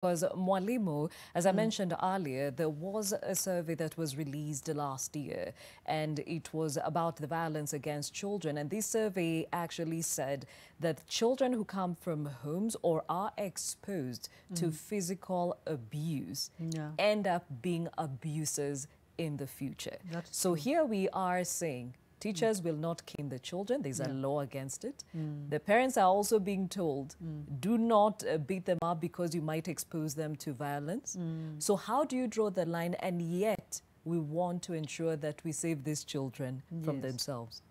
Because Mwalimu, as I mentioned earlier, there was a survey that was released last year, and it was about the violence against children. And this survey actually said that children who come from homes or are exposed to physical abuse end up being abusers in the future. So here we are saying teachers will not cane the children. There's a law against it. The parents are also being told, do not beat them up because you might expose them to violence. So how do you draw the line? And yet we want to ensure that we save these children from themselves.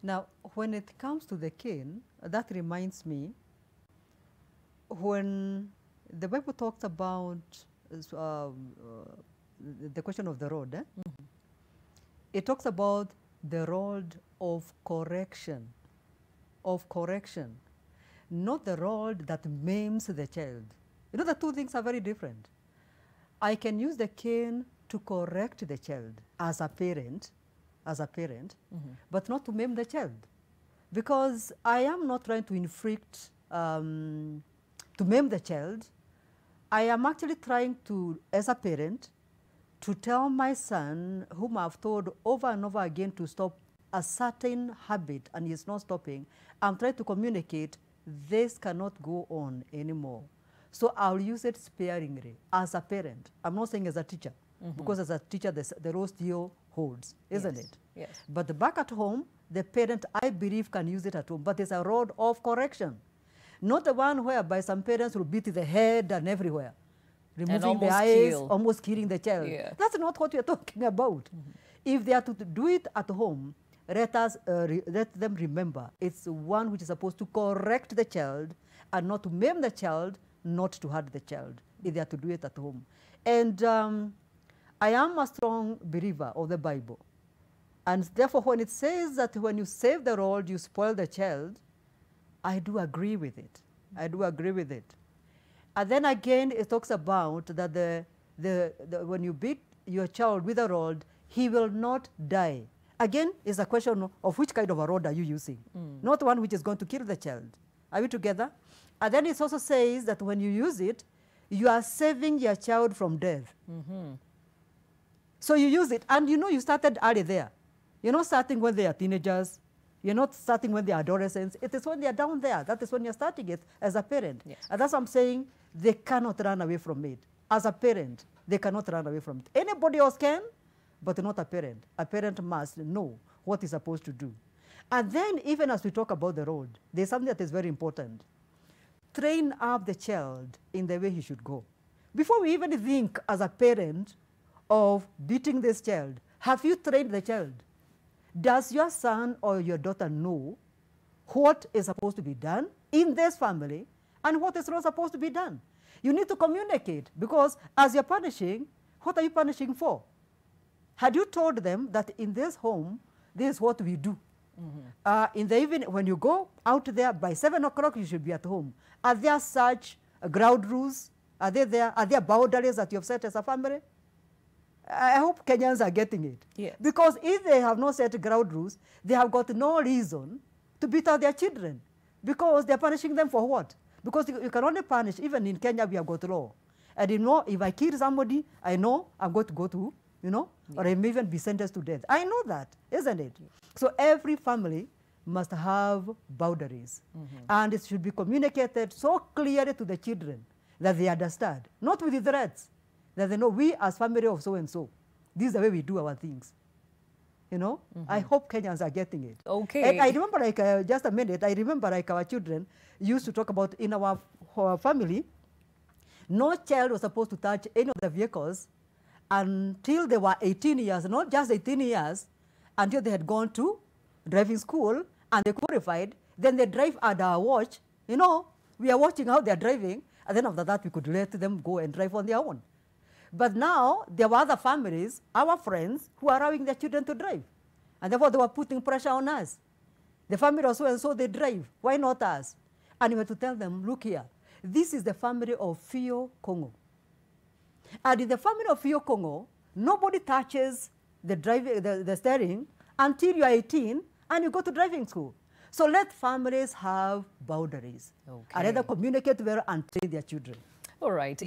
Now, when it comes to the cane, that reminds me, when the Bible talks about the question of the rod, it talks about the rod of correction, not the rod that maims the child. You know, the two things are very different. I can use the cane to correct the child as a parent, but not to maim the child. Because I am not trying to inflict, to maim the child. I am actually trying to, as a parent, to tell my son, whom I've told over and over again to stop a certain habit and he's not stopping, I'm trying to communicate this cannot go on anymore. So I'll use it sparingly as a parent. I'm not saying as a teacher, because as a teacher, the role still holds, isn't it? Yes. But back at home, the parent, I believe, can use it at home, but it's a rod of correction. Not the one whereby some parents will beat the head and everywhere, removing the eyes, almost killing the child. That's not what we are talking about. If they are to do it at home, let them remember it's one which is supposed to correct the child and not to maim the child, not to hurt the child, if they are to do it at home. And I am a strong believer of the Bible. And therefore, when it says that when you save the rod, you spoil the child, I do agree with it. I do agree with it. And then again, it talks about that when you beat your child with a rod, he will not die. Again, it's a question of which kind of a rod are you using, not one which is going to kill the child. Are we together? And then it also says that when you use it, you are saving your child from death. So you use it, and you know you started early there. You're not starting when they are teenagers. You're not starting when they are adolescents. It is when they are down there. That is when you're starting it as a parent. And that's what I'm saying. They cannot run away from it. As a parent, they cannot run away from it. Anybody else can, but not a parent. A parent must know what he's supposed to do. And then even as we talk about the road, there's something that is very important. Train up the child in the way he should go. Before we even think as a parent of beating this child, have you trained the child? Does your son or your daughter know what is supposed to be done in this family and what is not supposed to be done? You need to communicate, because as you're punishing, what are you punishing for? Had you told them that in this home, this is what we do? In the evening, when you go out there, by 7 o'clock, you should be at home. Are there such ground rules? Are they there? Are there boundaries that you have set as a family? I hope Kenyans are getting it. Yes. Because if they have not set ground rules, they have got no reason to beat out their children. Because they're punishing them for what? Because you can only punish, even in Kenya, we have got law. And you know, if I kill somebody, I know I'm going to go to, you know, or I may even be sentenced to death. I know that, isn't it? So every family must have boundaries. And it should be communicated so clearly to the children that they understand, not with the threats, that they know we as family of so-and-so, this is the way we do our things. You know, I hope Kenyans are getting it. Okay. And I remember, like, just a minute, I remember, like, our children used to talk about in our family, no child was supposed to touch any of the vehicles until they were 18 years, not just 18 years, until they had gone to driving school and they qualified. Then they drive at our watch. You know, we are watching how they're driving, and then after that, we could let them go and drive on their own. But now, there were other families, our friends, who are allowing their children to drive. And therefore, they were putting pressure on us. The family also, and so they drive. Why not us? And we had to tell them, look here, this is the family of Fio Kongo. And in the family of Fio Kongo, nobody touches the steering until you are 18 and you go to driving school. So let families have boundaries. And either communicate well and train their children. All right.